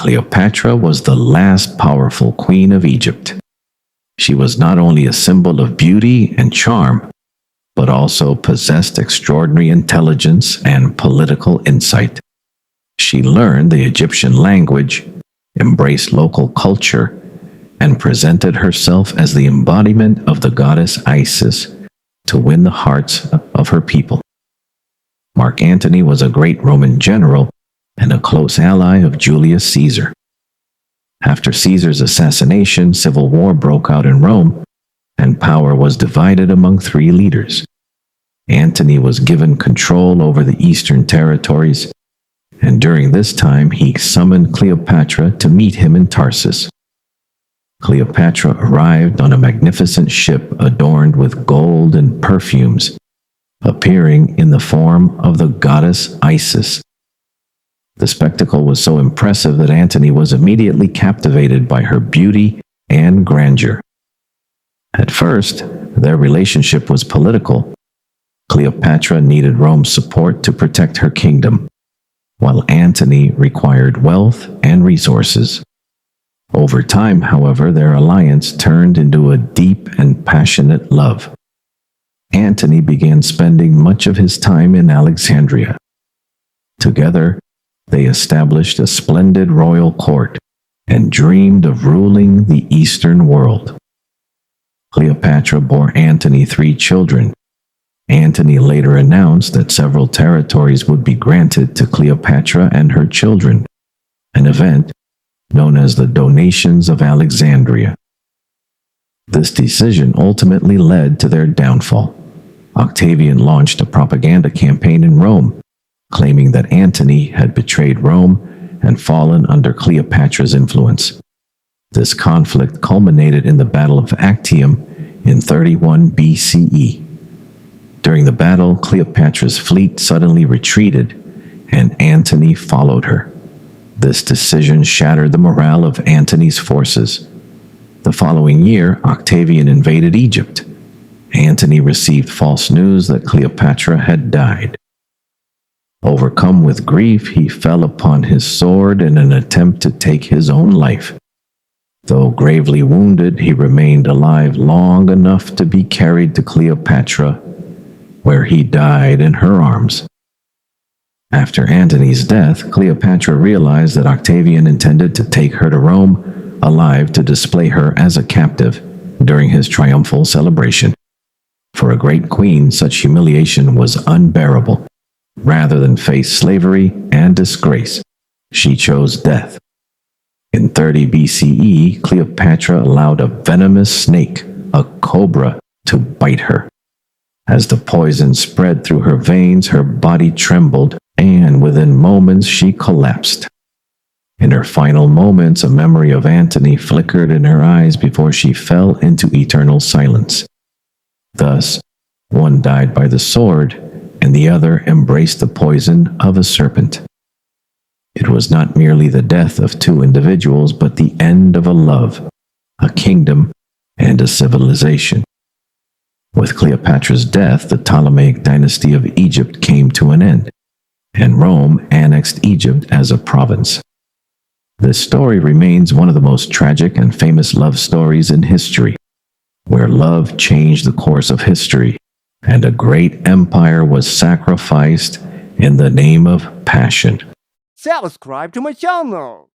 Cleopatra was the last powerful queen of Egypt. She was not only a symbol of beauty and charm, but also possessed extraordinary intelligence and political insight. She learned the Egyptian language, embraced local culture, and presented herself as the embodiment of the goddess Isis to win the hearts of her people. Mark Antony was a great Roman general and a close ally of Julius Caesar. After Caesar's assassination, civil war broke out in Rome, and power was divided among three leaders. Antony was given control over the eastern territories, and during this time he summoned Cleopatra to meet him in Tarsus. Cleopatra arrived on a magnificent ship adorned with gold and perfumes, appearing in the form of the goddess Isis. The spectacle was so impressive that Antony was immediately captivated by her beauty and grandeur. At first, their relationship was political. Cleopatra needed Rome's support to protect her kingdom, while Antony required wealth and resources. Over time, however, their alliance turned into a deep and passionate love. Antony began spending much of his time in Alexandria. Together, they established a splendid royal court and dreamed of ruling the Eastern world. Cleopatra bore Antony 3 children. Antony later announced that several territories would be granted to Cleopatra and her children, an event known as the Donations of Alexandria. This decision ultimately led to their downfall. Octavian launched a propaganda campaign in Rome, claiming that Antony had betrayed Rome and fallen under Cleopatra's influence. This conflict culminated in the Battle of Actium in 31 BCE. During the battle, Cleopatra's fleet suddenly retreated, and Antony followed her. This decision shattered the morale of Antony's forces. The following year, Octavian invaded Egypt. Antony received false news that Cleopatra had died. Overcome with grief, he fell upon his sword in an attempt to take his own life. Though gravely wounded, he remained alive long enough to be carried to Cleopatra, where he died in her arms. After Antony's death, Cleopatra realized that Octavian intended to take her to Rome alive to display her as a captive during his triumphal celebration. For a great queen, such humiliation was unbearable. Rather than face slavery and disgrace, she chose death. In 30 BCE, Cleopatra allowed a venomous snake, a cobra, to bite her. As the poison spread through her veins, her body trembled, and within moments she collapsed. In her final moments, a memory of Antony flickered in her eyes before she fell into eternal silence. Thus, one died by the sword, and the other embraced the poison of a serpent. It was not merely the death of 2 individuals, but the end of a love, a kingdom, and a civilization. With Cleopatra's death, the Ptolemaic dynasty of Egypt came to an end, and Rome annexed Egypt as a province. This story remains one of the most tragic and famous love stories in history, where love changed the course of history, and a great empire was sacrificed in the name of passion. Subscribe to my channel.